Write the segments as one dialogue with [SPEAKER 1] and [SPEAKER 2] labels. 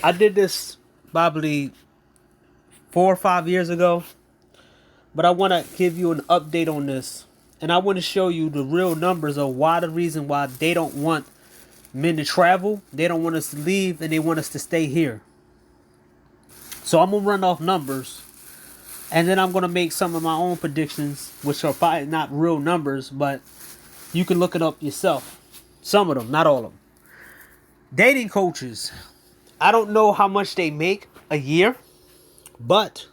[SPEAKER 1] I did this probably 4 or 5 years ago, but I want to give you an update on this, and I want to show you the real numbers of why the reason why they don't want men to travel, they don't want us to leave, and they want us to stay here. So I'm gonna run off numbers, and then I'm gonna make some of my own predictions, which are probably not real numbers, but you can look it up yourself. Some of them, not all of them. Dating coaches. I don't know how much they make a year, but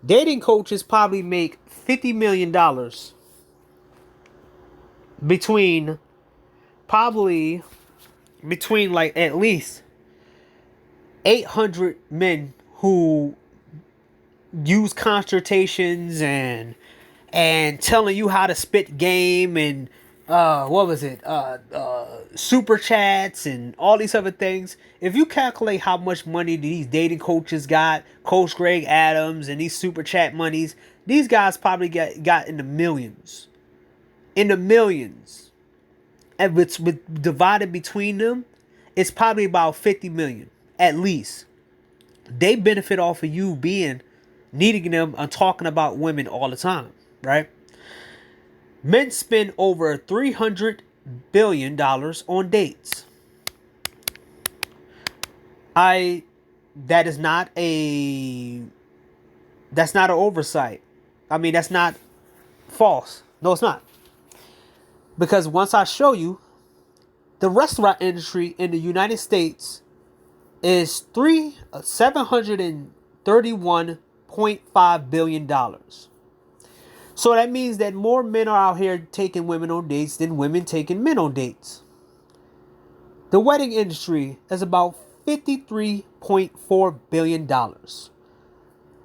[SPEAKER 1] dating coaches probably make $50 million between probably between like at least 800 men who use consultations and telling you how to spit game and what was it super chats and all these other things. If you calculate how much money these dating coaches got, Coach Greg Adams and these super chat monies, these guys probably got in the millions, and with divided between them, it's probably about 50 million at least. They benefit off of you being needing them and talking about women all the time, right? Men spend over $300 billion on dates. I that is not a that's not an oversight. I mean, that's not false. No, it's not. Because once I show you, the restaurant industry in the United States is 731.5 billion dollars. So that means that more men are out here taking women on dates than women taking men on dates. The wedding industry is about $53.4 billion.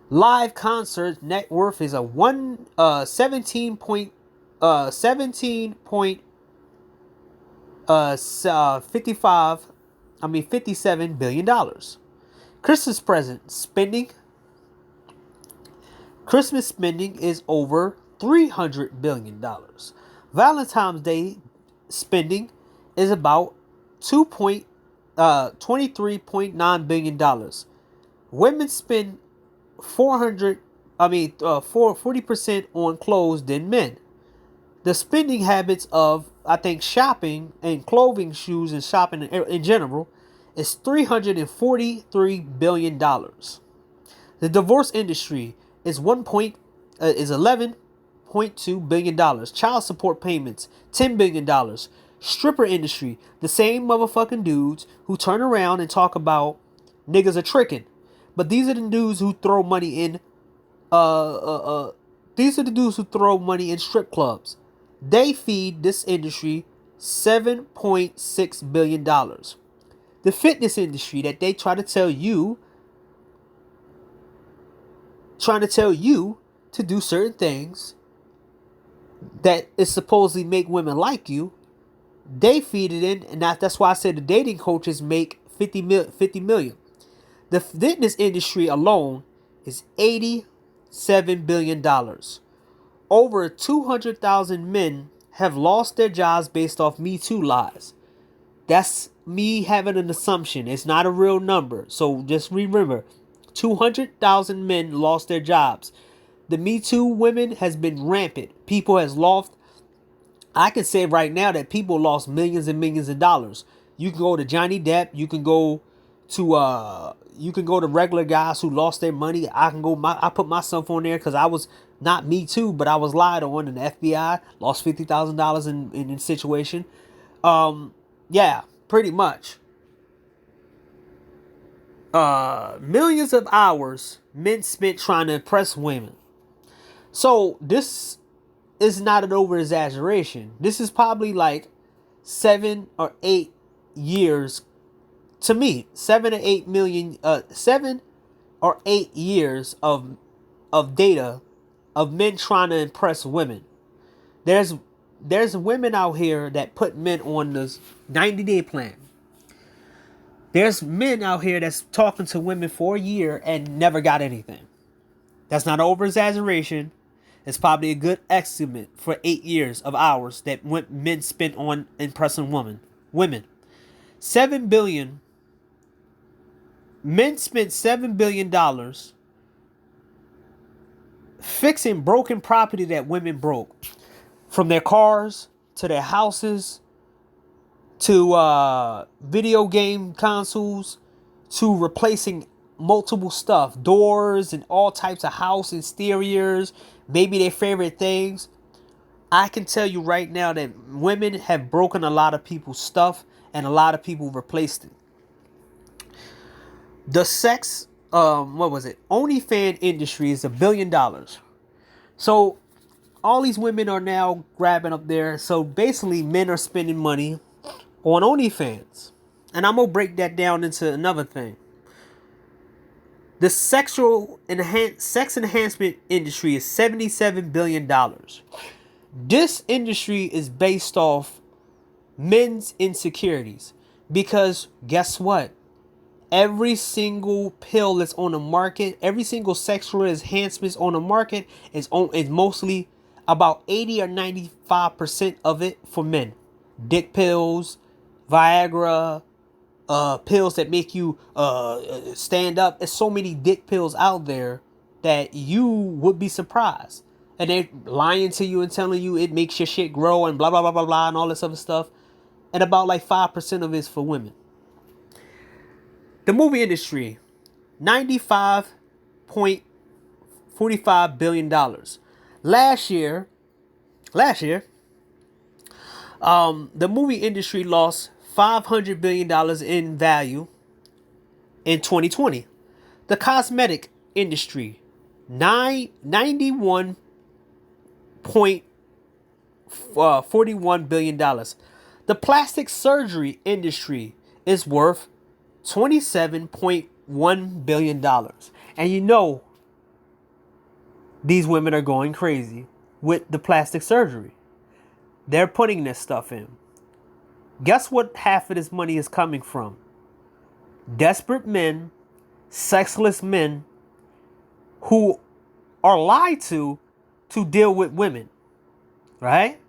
[SPEAKER 1] Live concert net worth is a 57 billion dollars. Christmas spending is over $300 billion. Valentine's Day spending is about 23.9 billion dollars. Women spend 40% on clothes than men. The spending habits of, I think, shopping and clothing, shoes, and shopping in general is $343 billion. The divorce industry is is $11.2 billion. Child support payments $10 billion. Stripper industry, the same motherfucking dudes who turn around and talk about niggas are tricking, but these are the dudes who throw money in. These are the dudes who throw money in strip clubs. They feed this industry $7.6 billion. The fitness industry that they trying to tell you to do certain things that is supposedly make women like you, they feed it in, and that's why I said the dating coaches make 50 million. The fitness industry alone is $87 billion. Over 200,000 men have lost their jobs based off Me Too lies. That's me having an assumption. It's not a real number. So just remember, 200,000 men lost their jobs. The Me Too women has been rampant. People has lost. I can say right now that people lost millions and millions of dollars. You can go to Johnny Depp. You can go to regular guys who lost their money. I put myself on there because I was not Me Too, but I was lied on, and the FBI lost $50,000 in situation. Yeah, pretty much. Millions of hours men spent trying to impress women. So this is not an over exaggeration. This is probably like 7 or 8 years to me. 7 or 8 years of data of men trying to impress women. There's women out here that put men on this 90-day plan. There's men out here that's talking to women for a year and never got anything. That's not over exaggeration. It's probably a good estimate for 8 years of hours that men spent on impressing women. 7 billion Men spent $7 billion fixing broken property that women broke, from their cars to their houses to video game consoles to replacing multiple stuff, doors and all types of house exteriors, maybe their favorite things. I can tell you right now that women have broken a lot of people's stuff and a lot of people replaced it. The sex, what was it? OnlyFans industry is $1 billion. So all these women are now grabbing up there. So basically, men are spending money on OnlyFans, and I'm gonna break that down into another thing. The sex enhancement industry is $77 billion. This industry is based off men's insecurities, because guess what? Every single pill that's on the market, every single sexual enhancements on the market is mostly about 80 or 95% of it for men. Dick pills, Viagra, pills that make you stand up. There's so many dick pills out there that you would be surprised. And they're lying to you and telling you it makes your shit grow and blah, blah, blah, blah, blah, and all this other stuff. And about like 5% of it is for women. The movie industry, $95.45 billion. Last year, the movie industry lost $500 billion in value in 2020. The cosmetic industry, $91.41 billion. The plastic surgery industry is worth $27.1 billion. And you know these women are going crazy with the plastic surgery. They're putting this stuff in. Guess what half of this money is coming from? Desperate men, sexless men who are lied to deal with women, right?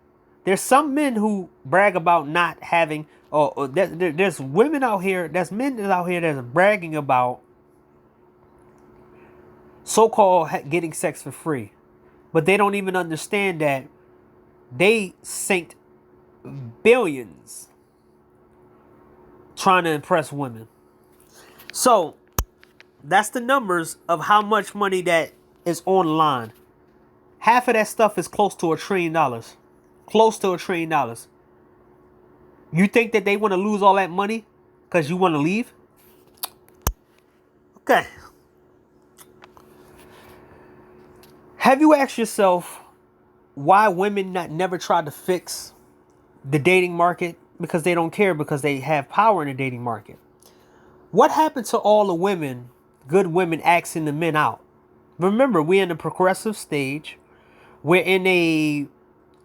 [SPEAKER 1] There's some men who brag about not having, there's women out here, there's men out here that's bragging about so-called getting sex for free. But they don't even understand that they sink billions trying to impress women. So that's the numbers of how much money that is online. Half of that stuff is close to $1 trillion. Close to $1 trillion. You think that they want to lose all that money because you want to leave? Okay. Have you asked yourself why women never try to fix the dating market? Because they don't care, because they have power in the dating market. What happened to all the women, good women, asking the men out? Remember, we're in the progressive stage. We're in a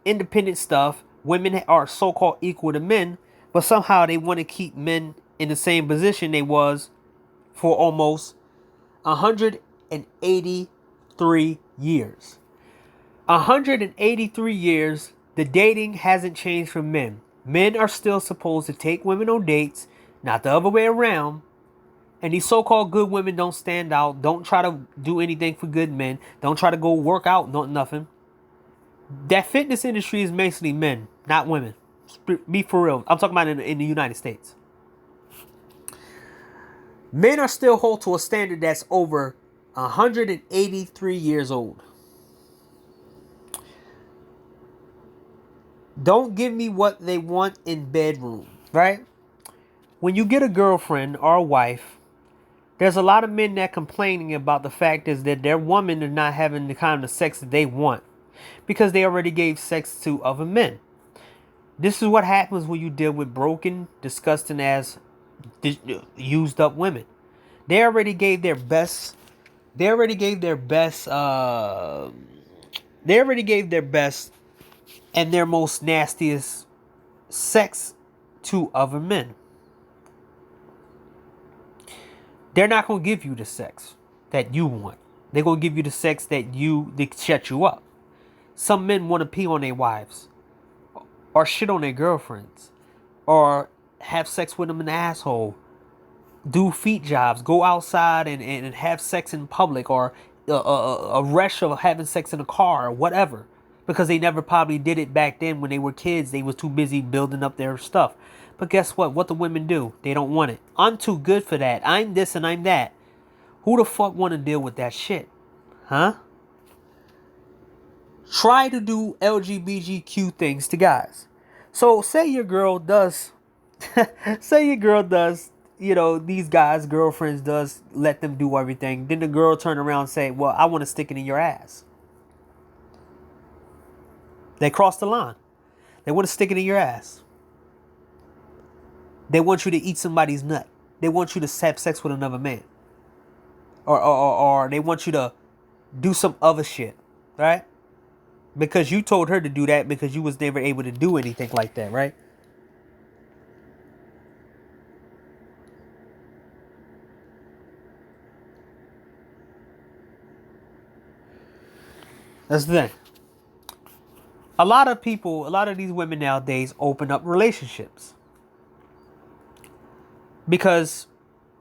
[SPEAKER 1] independent stuff. Women are so-called equal to men, but somehow they want to keep men in the same position they was for almost 183 years. 183 years, the dating hasn't changed for men. Men are still supposed to take women on dates, not the other way around. And these so-called good women don't stand out. Don't try to do anything for good men. Don't try to go work out, nothing. That fitness industry is basically men, not women. Be for real. I'm talking about in the United States. Men are still held to a standard that's over 183 years old. Don't give me what they want in bedroom, right? When you get a girlfriend or a wife, there's a lot of men that complaining about the fact is that their woman is not having the kind of sex that they want because they already gave sex to other men. This is what happens when you deal with broken, disgusting ass, used up women. They already gave their best. They already gave their best and their most nastiest sex to other men. They're not going to give you the sex that you want. They're going to give you the sex that shut you up. Some men want to pee on their wives, or shit on their girlfriends, or have sex with them in the asshole. do feet jobs, go outside and have sex in public, or a rush of having sex in a car or whatever, because they never probably did it back then when they were kids. They was too busy building up their stuff. But guess what? What the women do? They don't want it. I'm too good for that. I'm this and I'm that. Who the fuck want to deal with that shit? Huh? Try to do LGBTQ things to guys. So say your girl does, say your girl does, these guys' girlfriends does let them do everything. Then the girl turn around and say, well, I want to stick it in your ass. They cross the line. They want to stick it in your ass. They want you to eat somebody's nut. They want you to have sex with another man. Or they want you to do some other shit. Right? Because you told her to do that because you was never able to do anything like that, right? That's the thing. A lot of these women nowadays open up relationships. Because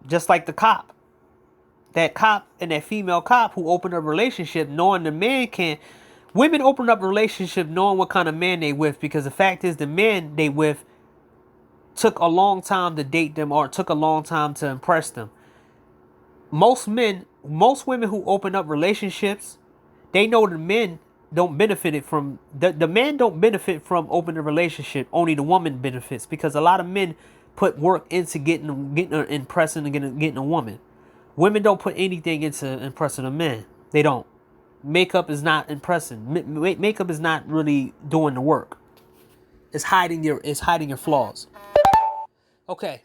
[SPEAKER 1] just like the cop, that cop and that female cop who opened up a relationship knowing the man can't. Women open up a relationship knowing what kind of man they with, because the fact is the man they with took a long time to date them or took a long time to impress them. Most women who open up relationships, they know the men don't benefit it from the man don't benefit from opening a relationship. Only the woman benefits, because a lot of men put work into getting impressing and getting a woman. Women don't put anything into impressing a man. They don't. Makeup is not impressing. Makeup is not really doing the work. It's hiding your flaws. Okay.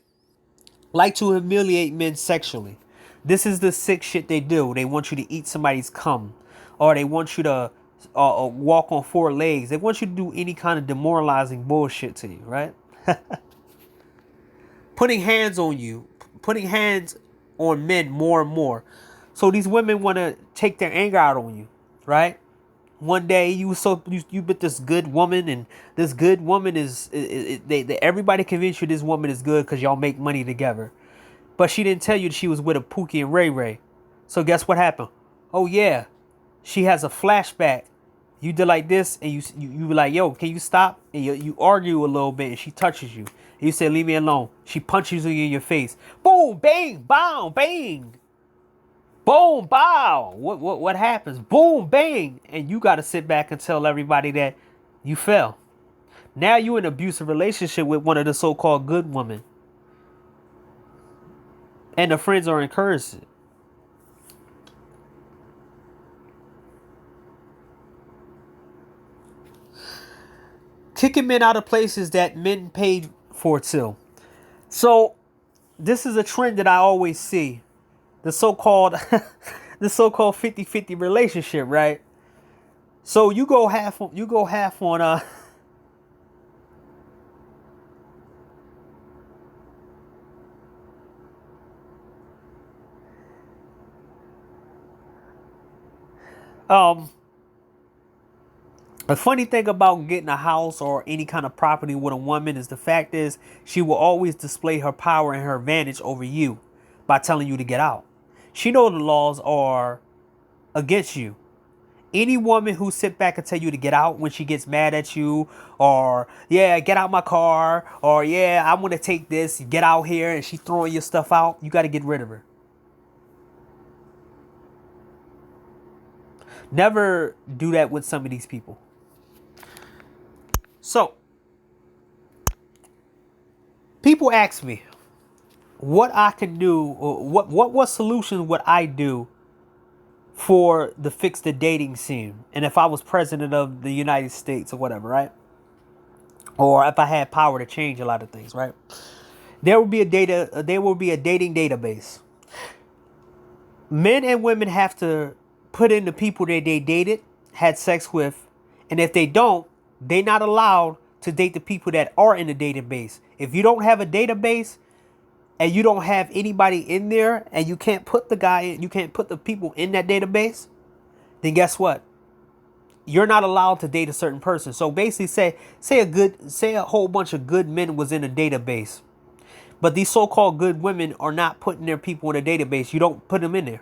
[SPEAKER 1] Like to humiliate men sexually. This is the sick shit they do. They want you to eat somebody's cum, or they want you to walk on four legs. They want you to do any kind of demoralizing bullshit to you, right? Putting hands on you, putting hands on men more and more. So these women want to take their anger out on you, right? One day you with this good woman, and this good woman everybody convinced you this woman is good because y'all make money together. But she didn't tell you that she was with a Pookie and Ray Ray. So guess what happened? Oh yeah, she has a flashback. You did like this, and you were like, yo, can you stop? And you argue a little bit, and she touches you. And you say, leave me alone. She punches you in your face. Boom, bang, bow, bang. Boom, bow. What happens? Boom, bang. And you got to sit back and tell everybody that you fell. Now you're in an abusive relationship with one of the so-called good women. And the friends are encouraged. Kicking men out of places that men paid for too. So this is a trend that I always see. The so-called the so-called 50-50 relationship, right? So you go half on the funny thing about getting a house or any kind of property with a woman is the fact is she will always display her power and her advantage over you by telling you to get out. She knows the laws are against you. Any woman who sit back and tell you to get out when she gets mad at you, or yeah, get out my car, or yeah, I'm gonna take this, get out here, and she throwing your stuff out, you got to get rid of her. Never do that with some of these people. So, people ask me what I can do, or what solution would I do for the fix the dating scene, and if I was president of the United States or whatever, right? Or if I had power to change a lot of things, right? There will be a dating database. Men and women have to put in the people that they dated, had sex with, and if they don't, they're not allowed to date the people that are in the database. If you don't have a database and you don't have anybody in there, and you can't put you can't put the people in that database, then guess what? You're not allowed to date a certain person. So basically say a whole bunch of good men was in a database. But these so-called good women are not putting their people in a database. You don't put them in there.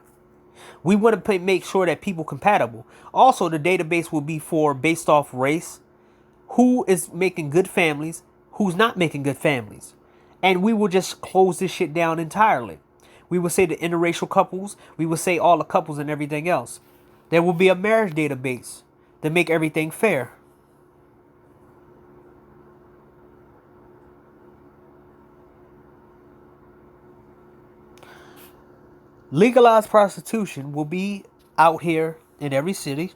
[SPEAKER 1] We want to make sure that people compatible. Also, the database will be for based off race, who is making good families, who's not making good families. And we will just close this shit down entirely. We will say the interracial couples, we will say all the couples and everything else. There will be a marriage database to make everything fair. Legalized prostitution will be out here in every city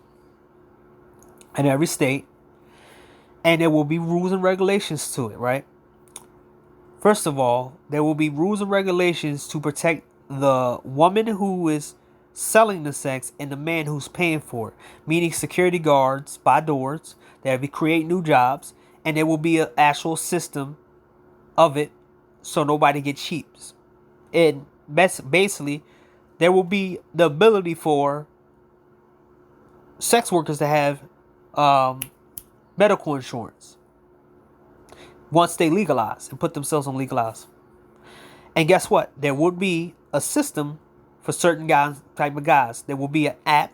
[SPEAKER 1] and every state, and there will be rules and regulations to it, right? First of all, there will be rules and regulations to protect the woman who is selling the sex and the man who's paying for it, meaning security guards by doors that will create new jobs, and there will be an actual system of it so nobody gets cheats. And basically, there will be the ability for sex workers to have medical insurance once they legalize and put themselves on legalize. And guess what? There would be a system for certain guys, type of guys. There will be an app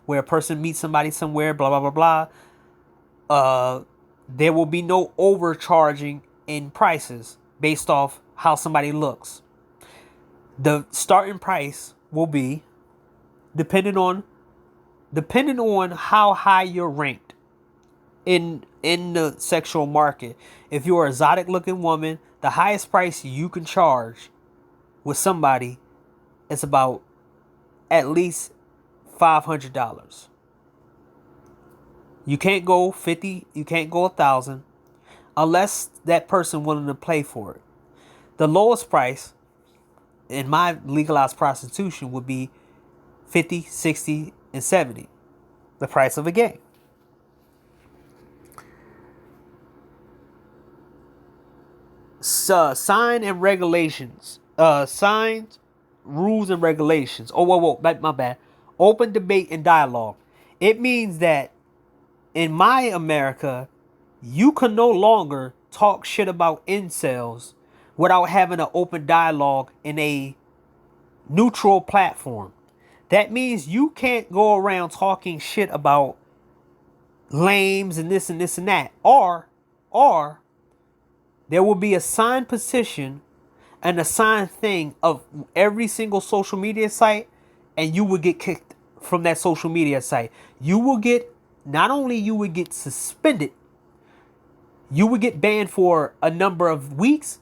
[SPEAKER 1] where a person meets somebody somewhere, blah, blah, blah, blah. There will be no overcharging in prices based off how somebody looks. The starting price will be depending on how high you're ranked in the sexual market. If you're an exotic looking woman, the highest price you can charge with somebody is about at least $500. You can't go 50, you can't go 1,000 unless that person willing to pay for it. The lowest price in my legalized prostitution would be 50, 60, and 70. The price of a game. Sign and regulations. Signs, rules, and regulations. Oh, whoa, my bad. Open debate and dialogue. It means that in my America, you can no longer talk shit about incels without having an open dialogue in a neutral platform. That means you can't go around talking shit about lames and this and this and that. Or there will be a signed petition and a signed thing of every single social media site, and you will get kicked from that social media site. You will get, not only you would get suspended, you would get banned for a number of weeks,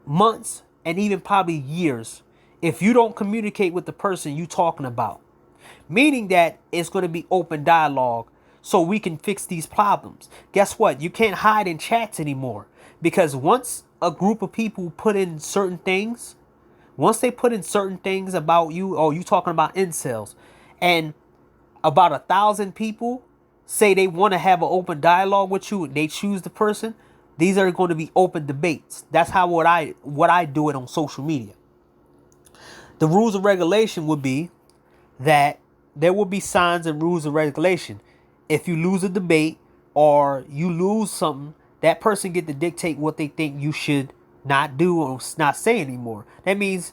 [SPEAKER 1] months, and even probably years if you don't communicate with the person you talking about. Meaning that it's going to be open dialogue so we can fix these problems. Guess what? You can't hide in chats anymore, because once a group of people put in certain things, once they put in certain things about you, or you talking about incels, and about 1,000 people say they want to have an open dialogue with you, they choose the person, these are going to be open debates. That's how what I do it on social media. The rules and regulation would be that there will be signs and rules and regulation. If you lose a debate or you lose something, that person get to dictate what they think you should not do or not say anymore. That means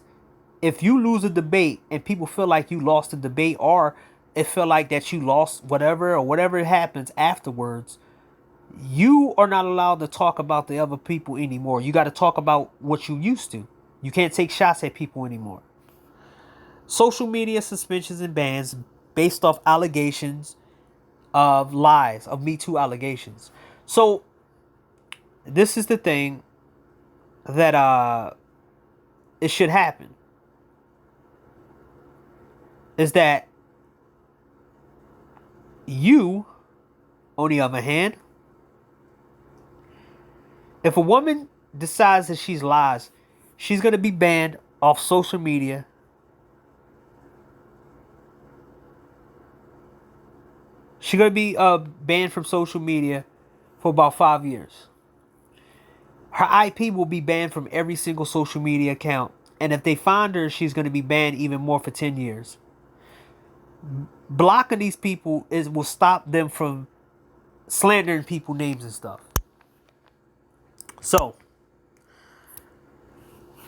[SPEAKER 1] if you lose a debate and people feel like you lost the debate, or it feel like that you lost whatever, or whatever happens afterwards, you are not allowed to talk about the other people anymore. You got to talk about what you used to. You can't take shots at people anymore. Social media suspensions and bans based off allegations of lies, of Me Too allegations. So this is the thing that it should happen, is that you, on the other hand, if a woman decides that she's lies, she's going to be banned off social media. She's going to be banned from social media for about 5 years. Her IP will be banned from every single social media account. And if they find her, she's going to be banned even more for 10 years. Blocking these people will stop them from slandering people names and stuff. So,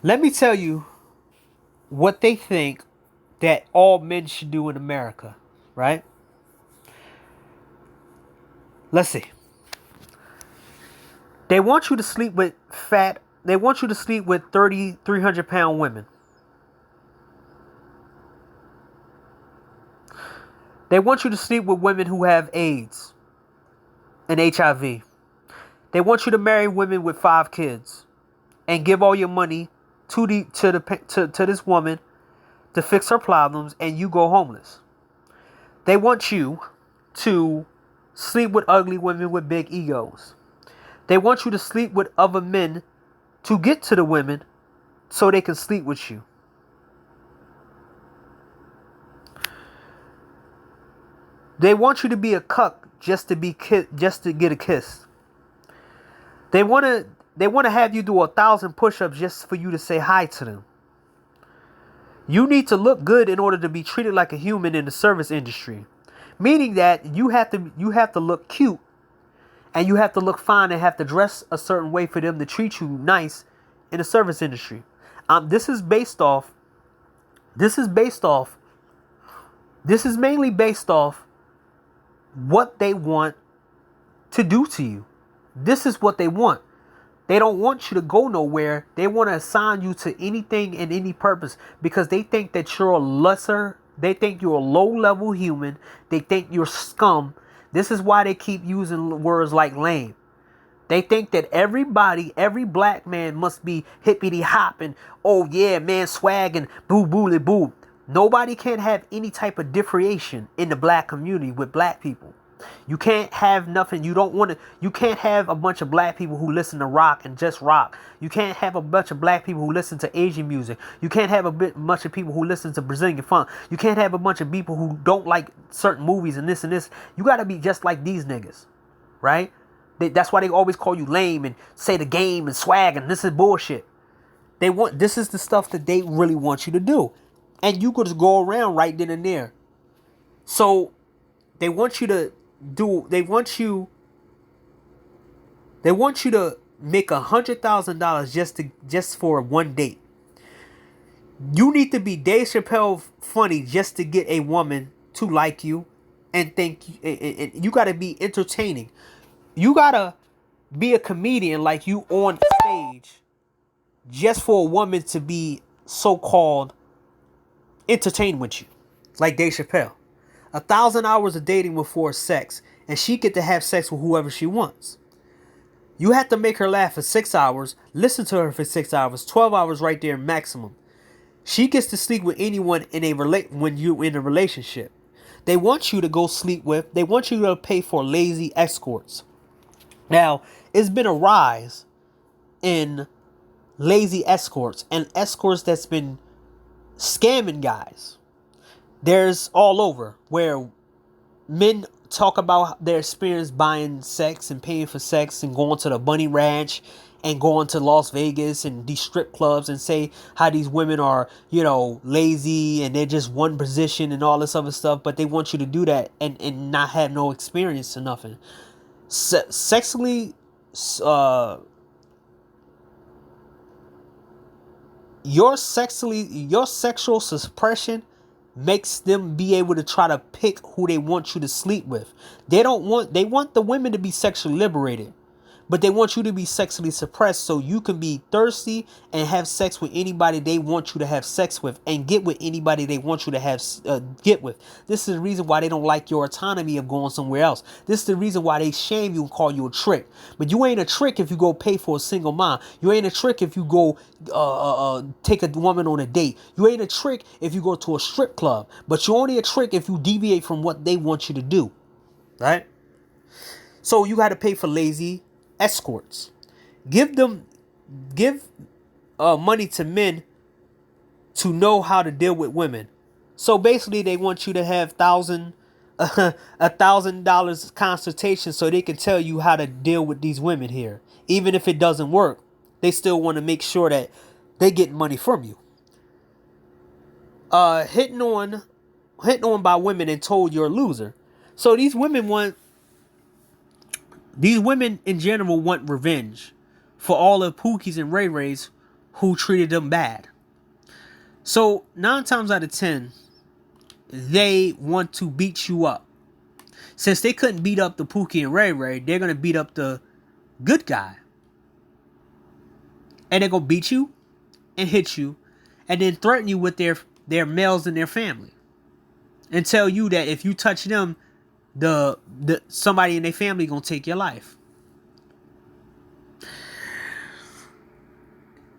[SPEAKER 1] Let me tell you what they think that all men should do in America, right? Let's see. They want you to sleep with they want you to sleep with 300-pound women. They want you to sleep with women who have AIDS and HIV. They want you to marry women with 5 kids and give all your money to this woman to fix her problems, and you go homeless. They want you to sleep with ugly women with big egos. They want you to sleep with other men to get to the women so they can sleep with you. They want you to be a cuck just to get a kiss. They want to have you do 1,000 push-ups just for you to say hi to them. You need to look good in order to be treated like a human in the service industry, meaning that you have to look cute, and you have to look fine, and have to dress a certain way for them to treat you nice in the service industry. This is mainly based off what they want to do to you. This is what they want. They don't want you to go nowhere. They want to assign you to anything and any purpose because they think that you're they think you're a low-level human. They think you're scum. This is why they keep using words like lame. They think that every black man must be hippity hop and, oh yeah, man, swag and boo boo boo. Nobody can have any type of differentiation in the black community with black people. You can't have nothing. You can't have a bunch of black people who listen to rock and just rock. You can't have a bunch of black people who listen to Asian music. You can't have a bunch of people who listen to Brazilian funk. You can't have a bunch of people who don't like certain movies and this and this. You got to be just like these niggas, right? That's why they always call you lame and say the game and swag and this is bullshit. This is the stuff that they really want you to do. And you could just go around right then and there. So they want you to make $100,000 just for one date. You need to be Dave Chappelle funny just to get a woman to like you and think, and you got to be entertaining. You got to be a comedian like you on stage just for a woman to be so-called entertained with you, like Dave Chappelle. 1,000 hours of dating before sex, and she get to have sex with whoever she wants. You have to make her laugh for 6 hours, listen to her for 6 hours, 12 hours right there maximum. She gets to sleep with anyone when you're in a relationship. They want you to go sleep with. They want you to pay for lazy escorts. Now, it's been a rise in lazy escorts and escorts that's been scamming guys. There's all over where men talk about their experience buying sex and paying for sex and going to the Bunny Ranch and going to Las Vegas and these strip clubs and say how these women are, lazy and they're just one position and all this other stuff. But they want you to do that and not have no experience or nothing. Your sexual suppression makes them be able to try to pick who they want you to sleep with. They want the women to be sexually liberated, but they want you to be sexually suppressed so you can be thirsty and have sex with anybody they want you to have sex with and get with anybody they want you to have get with. This is the reason why they don't like your autonomy of going somewhere else. This is the reason why they shame you and call you a trick. But you ain't a trick if you go pay for a single mom. You ain't a trick if you go take a woman on a date. You ain't a trick if you go to a strip club. But you're only a trick if you deviate from what they want you to do. Right? So you got to pay for lazy escorts. Give money to men to know how to deal with women. So basically they want you to have $1,000 consultation so they can tell you how to deal with these women here. Even if it doesn't work, they still want to make sure that they get money from you. Hitting on by women and told you're a loser. So these women in general want revenge for all the Pookies and Ray Rays who treated them bad. So 9 times out of 10, they want to beat you up. Since they couldn't beat up the Pookie and Ray Ray, they're going to beat up the good guy. And they're going to beat you and hit you and then threaten you with their males and their family. And tell you that if you touch them, the somebody in their family going to take your life.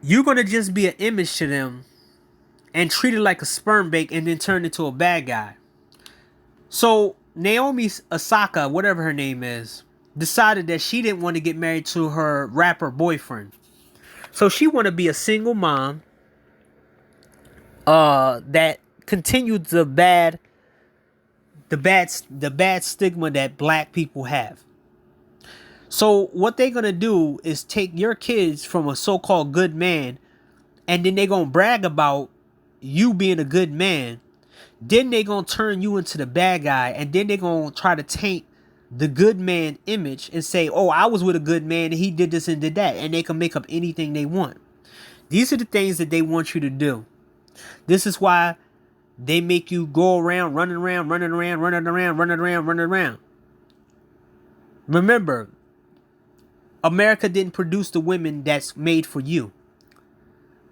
[SPEAKER 1] You're going to just be an image to them and treat it like a sperm bait and then turn into a bad guy. So Naomi Osaka, whatever her name is, decided that she didn't want to get married to her rapper boyfriend. So she want to be a single mom that continued the bad stigma that black people have. So what they're going to do is take your kids from a so-called good man, and then they're going to brag about you being a good man. Then they're going to turn you into the bad guy, and then they're going to try to taint the good man image and say, oh, I was with a good man and he did this and did that. And they can make up anything they want. These are the things that they want you to do. This is why they make you go around, running around. Remember, America didn't produce the women that's made for you.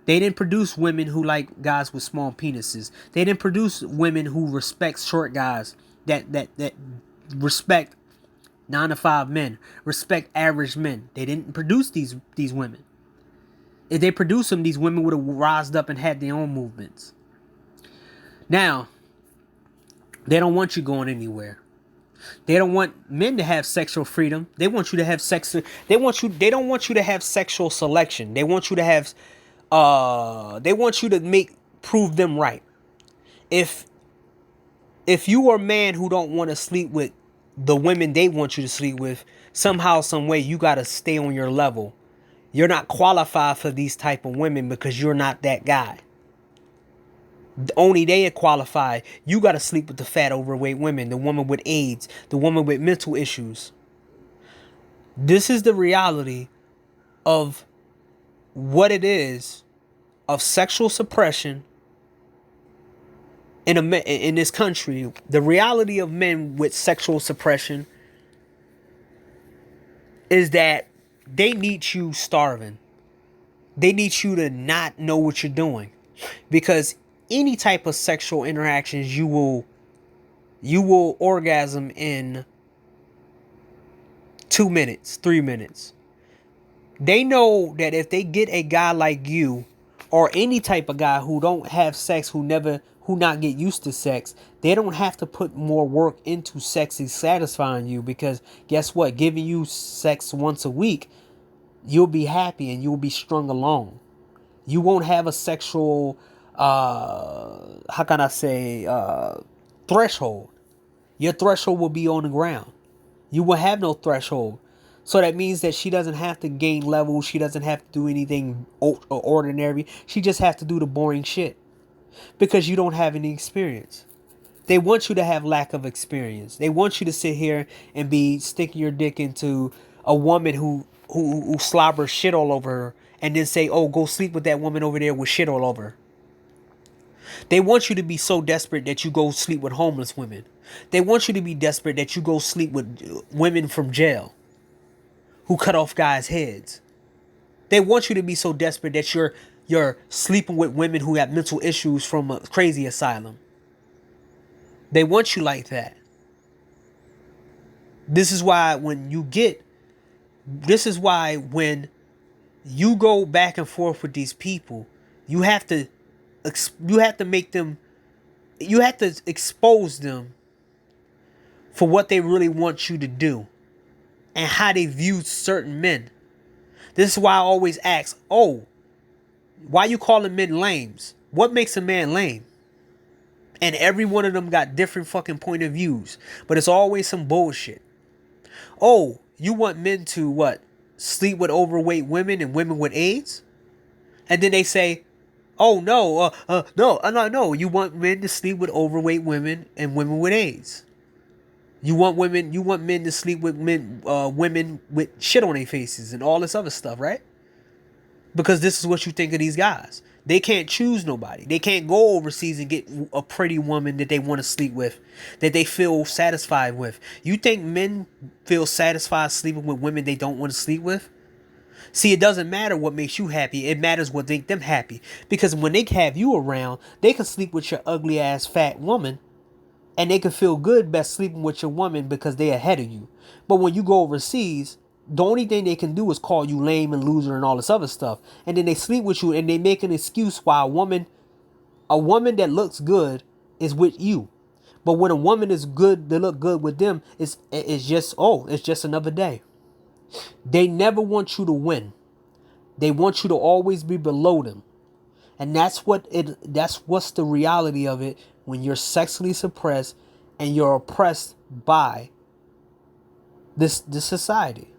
[SPEAKER 1] They didn't produce women who like guys with small penises. They didn't produce women who respect short guys, that respect 9-to-5 men, respect average men. They didn't produce these women. If they produced them, these women would have rised up and had their own movements. Now, they don't want you going anywhere. They don't want men to have sexual freedom. They want you to have sex. They don't want you to have sexual selection. They want you to have they want you to prove them right. If you are a man who don't want to sleep with the women they want you to sleep with, somehow, some way, you got to stay on your level. You're not qualified for these type of women because you're not that guy. Only they are qualified. You got to sleep with the fat, overweight women, the woman with AIDS, the woman with mental issues. This is the reality of what it is of sexual suppression in this country. The reality of men with sexual suppression is that they need you starving. They need you to not know what you're doing, because any type of sexual interactions you will orgasm in 2 minutes, 3 minutes. They know that if they get a guy like you, or any type of guy who don't have sex, who not get used to sex, they don't have to put more work into sex and satisfying you, because guess what? Giving you sex once a week, you'll be happy and you'll be strung along. You won't have a sexual, threshold. Your threshold will be on the ground. You will have no threshold. So that means that she doesn't have to gain levels. She doesn't have to do anything ordinary. She just has to do the boring shit, because you don't have any experience. They want you to have lack of experience. They want you to sit here and be sticking your dick into a woman who slobbers shit all over her, and then say, oh, go sleep with that woman over there with shit all over her. They want you to be so desperate that you go sleep with homeless women. They want you to be desperate that you go sleep with women from jail who cut off guys' heads. They want you to be so desperate that you're sleeping with women who have mental issues from a crazy asylum. They want you like that. This is why when you go back and forth with these people, you have to expose them for what they really want you to do and how they view certain men. This is why I always ask, oh, why you calling men lames? What makes a man lame? And every one of them got different fucking point of views, but it's always some bullshit. Oh, you want men to what? Sleep with overweight women and women with AIDS? And then they say, oh no. You want men to sleep with overweight women and women with AIDS. You want men to sleep with women with shit on their faces and all this other stuff, right? Because this is what you think of these guys. They can't choose nobody. They can't go overseas and get a pretty woman that they want to sleep with, that they feel satisfied with. You think men feel satisfied sleeping with women they don't want to sleep with? See, it doesn't matter what makes you happy. It matters what makes them happy. Because when they have you around, they can sleep with your ugly ass fat woman, and they can feel good best sleeping with your woman because they're ahead of you. But when you go overseas, the only thing they can do is call you lame and loser and all this other stuff. And then they sleep with you and they make an excuse why a woman that looks good is with you. But when a woman is good, they look good with them, it's just another day. They never want you to win. They want you to always be below them. And that's what's the reality of it when you're sexually suppressed and you're oppressed by this society.